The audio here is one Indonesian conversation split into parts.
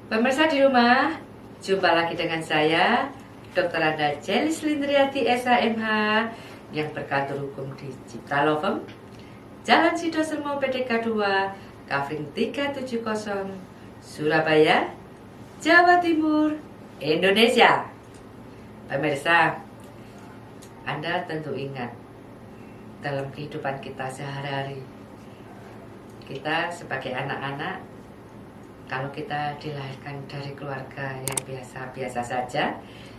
Pemirsa di rumah, jumpa lagi dengan saya, Dr. Anda Jelis Lindriati SHMH, yang berkantor hukum di Cipta Lovem, Jalan Sidosermo PDK 2, Kavling 370, Surabaya, Jawa Timur, Indonesia. Pemirsa, Anda tentu ingat, dalam kehidupan kita sehari-hari, kita sebagai anak-anak, kalau kita dilahirkan dari keluarga yang biasa-biasa saja,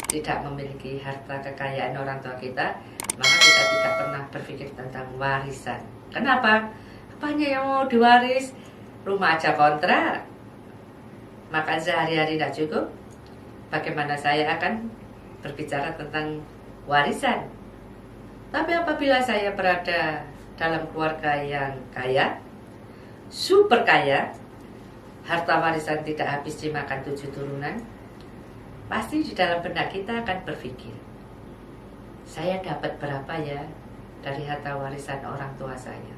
tidak memiliki harta kekayaan orang tua kita, maka kita tidak pernah berpikir tentang warisan. Kenapa? Apanya yang mau diwaris? Rumah aja kontrak, makan sehari-hari tidak cukup. Bagaimana saya akan berbicara tentang warisan? Tapi apabila saya berada dalam keluarga yang kaya, super kaya, harta warisan tidak habis dimakan 7 turunan, pasti di dalam benak kita akan berpikir, saya dapat berapa ya dari harta warisan orang tua saya?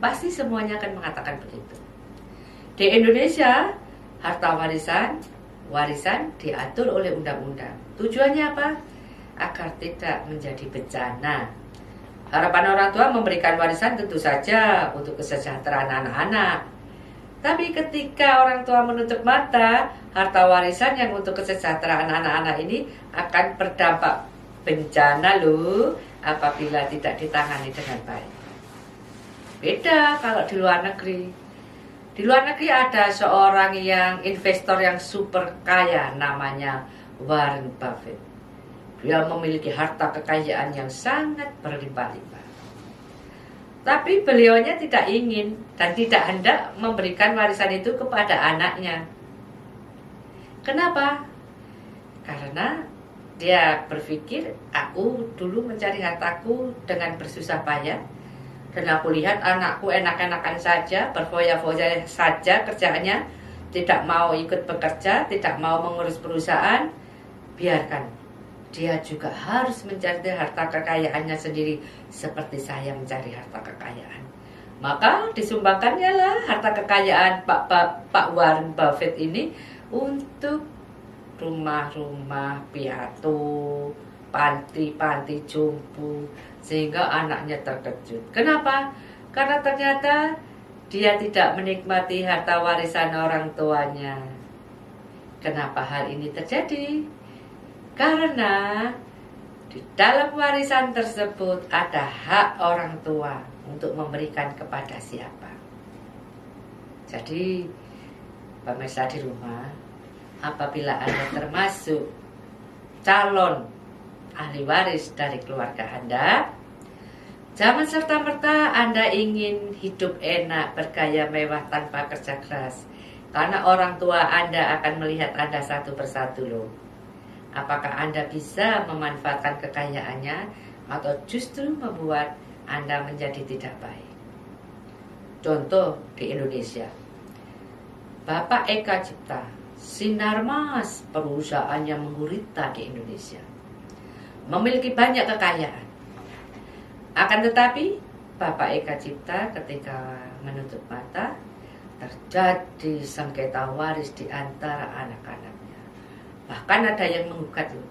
Pasti semuanya akan mengatakan begitu. Di Indonesia, harta warisan diatur oleh undang-undang. Tujuannya apa? Agar tidak menjadi bencana. Harapan orang tua memberikan warisan tentu saja untuk kesejahteraan anak-anak. Tapi ketika orang tua menutup mata, harta warisan yang untuk kesejahteraan anak-anak ini akan berdampak bencana loh apabila tidak ditangani dengan baik. Beda kalau di luar negeri. Di luar negeri ada seorang yang investor yang super kaya, namanya Warren Buffett. Dia memiliki harta kekayaan yang sangat berlimpah-limpah. Tapi beliaunya tidak ingin dan tidak hendak memberikan warisan itu kepada anaknya. Kenapa? Karena dia berpikir, aku dulu mencari hartaku dengan bersusah payah, dan aku lihat anakku enak-enakan saja, berfoya-foya saja kerjaannya, tidak mau ikut bekerja, tidak mau mengurus perusahaan. Biarkan dia juga harus mencari harta kekayaannya sendiri seperti saya mencari harta kekayaan. Maka disumbangkannya lah harta kekayaan Pak Warren Buffett ini untuk rumah-rumah piatu, panti-panti jompo, sehingga anaknya terkejut. Kenapa? Karena ternyata dia tidak menikmati harta warisan orang tuanya. Kenapa hal ini terjadi? Karena di dalam warisan tersebut ada hak orang tua untuk memberikan kepada siapa. Jadi, pemirsa di rumah, apabila Anda termasuk calon ahli waris dari keluarga Anda, jangan serta-merta Anda ingin hidup enak, bergaya mewah tanpa kerja keras. Karena orang tua Anda akan melihat Anda satu persatu loh. Apakah Anda bisa memanfaatkan kekayaannya atau justru membuat Anda menjadi tidak baik? Contoh di Indonesia, Bapak Eka Cipta, Sinarmas, perusahaan yang menggurita di Indonesia, memiliki banyak kekayaan. Akan tetapi, Bapak Eka Cipta ketika menutup mata, terjadi sengketa waris di antara anak-anaknya. Bahkan ada yang menggugat loh.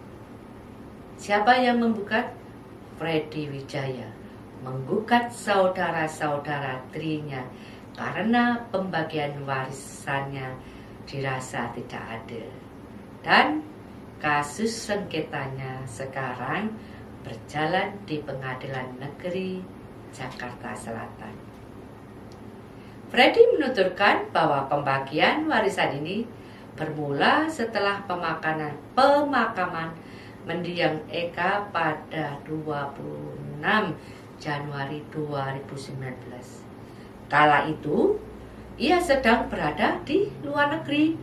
Siapa yang menggugat? Freddy Wijaya menggugat saudara-saudara tirinya karena pembagian warisannya dirasa tidak adil. Dan kasus sengketanya sekarang berjalan di Pengadilan Negeri Jakarta Selatan. Freddy menuturkan bahwa pembagian warisan ini bermula setelah pemakaman mendiang Eka pada 26 Januari 2019. Kala itu, ia sedang berada di luar negeri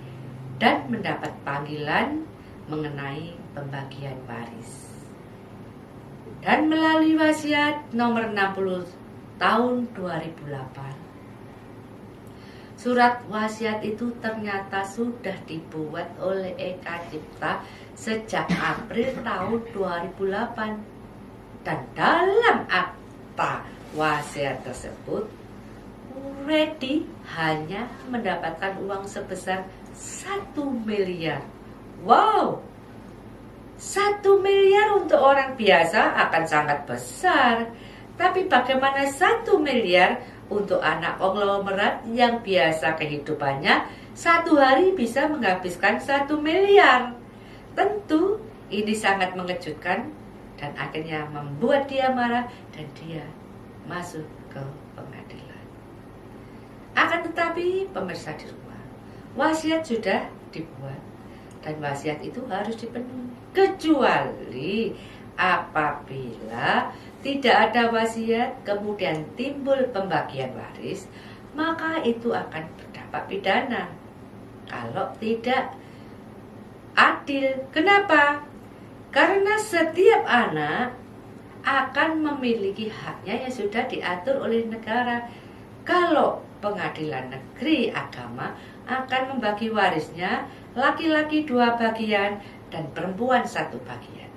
dan mendapat panggilan mengenai pembagian waris. Dan melalui wasiat nomor 60 tahun 2008, surat wasiat itu ternyata sudah dibuat oleh Eka Cipta sejak April tahun 2008. Dan dalam akta wasiat tersebut, Freddy hanya mendapatkan uang sebesar 1 miliar. Wow, 1 miliar untuk orang biasa akan sangat besar. Tapi bagaimana 1 miliar untuk anak konglomerat yang biasa kehidupannya satu hari bisa menghabiskan 1 miliar? Tentu ini sangat mengejutkan dan akhirnya membuat dia marah dan dia masuk ke pengadilan. Akan tetapi pemirsa di rumah, wasiat sudah dibuat dan wasiat itu harus dipenuhi, kecuali apabila tidak ada wasiat kemudian timbul pembagian waris, maka itu akan berdampak pidana kalau tidak adil. Kenapa? Karena setiap anak akan memiliki haknya yang sudah diatur oleh negara. Kalau pengadilan negeri agama akan membagi warisnya, laki-laki 2 bagian dan perempuan 1 bagian.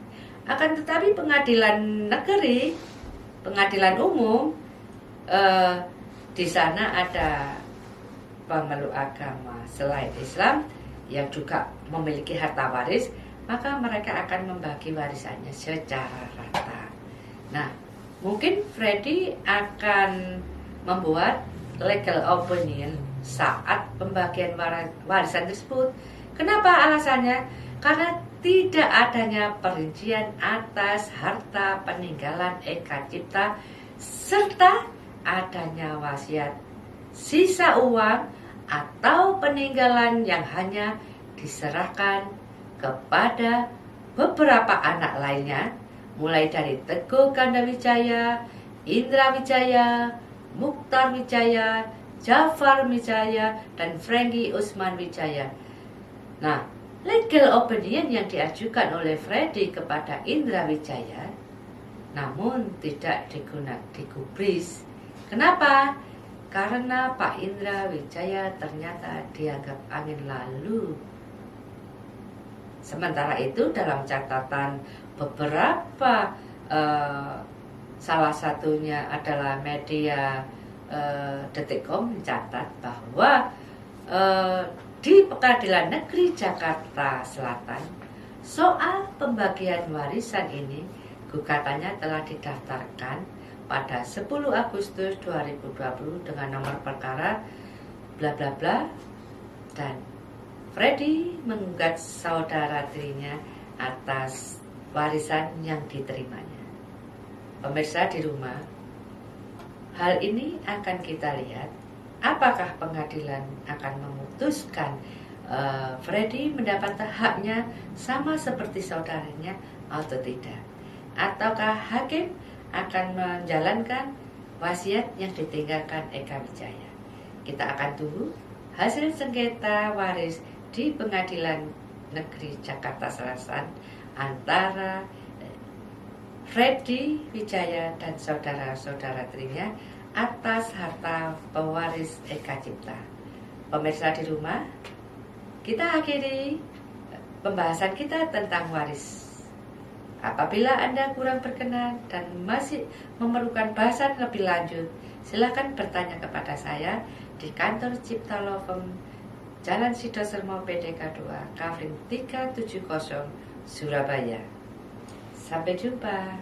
Akan tetapi pengadilan negeri, pengadilan umum, di sana ada pemeluk agama selain Islam yang juga memiliki harta waris, maka mereka akan membagi warisannya secara rata. Nah, mungkin Freddy akan membuat legal opinion saat pembagian warisan tersebut. Kenapa alasannya? Karena tidak adanya perincian atas harta peninggalan Eka Cipta serta adanya wasiat sisa uang atau peninggalan yang hanya diserahkan kepada beberapa anak lainnya, mulai dari Teguh Gandawijaya, Indra Wijaya, Mukhtar Wijaya, Jafar Wijaya, dan Franky Usman Wijaya. Nah, legal opinion yang diajukan oleh Freddy kepada Indra Wijaya namun tidak digubris. Kenapa? Karena Pak Indra Wijaya ternyata dianggap angin lalu. Sementara itu dalam catatan beberapa, salah satunya adalah media Detikcom mencatat bahwa di Pengadilan Negeri Jakarta Selatan soal pembagian warisan ini gugatannya telah didaftarkan pada 10 Agustus 2020 dengan nomor perkara bla bla bla, dan Freddy menggugat saudara tirinya atas warisan yang diterimanya. Pemirsa di rumah, hal ini akan kita lihat apakah pengadilan akan memutuskan Freddy mendapatkan haknya sama seperti saudaranya atau tidak, ataukah hakim akan menjalankan wasiat yang ditinggalkan Eka Wijaya. Kita akan tunggu hasil sengketa waris di Pengadilan Negeri Jakarta Selatan antara Freddy Wijaya dan saudara-saudara tirinya atas harta pewaris Eka Cipta. Pemirsa di rumah, kita akhiri pembahasan kita tentang waris. Apabila Anda kurang berkenan dan masih memerlukan bahasan lebih lanjut, silakan bertanya kepada saya di kantor Cipta Law Firm, Jalan Sidosermo PDK 2, Kavling 370, Surabaya. Sampai jumpa.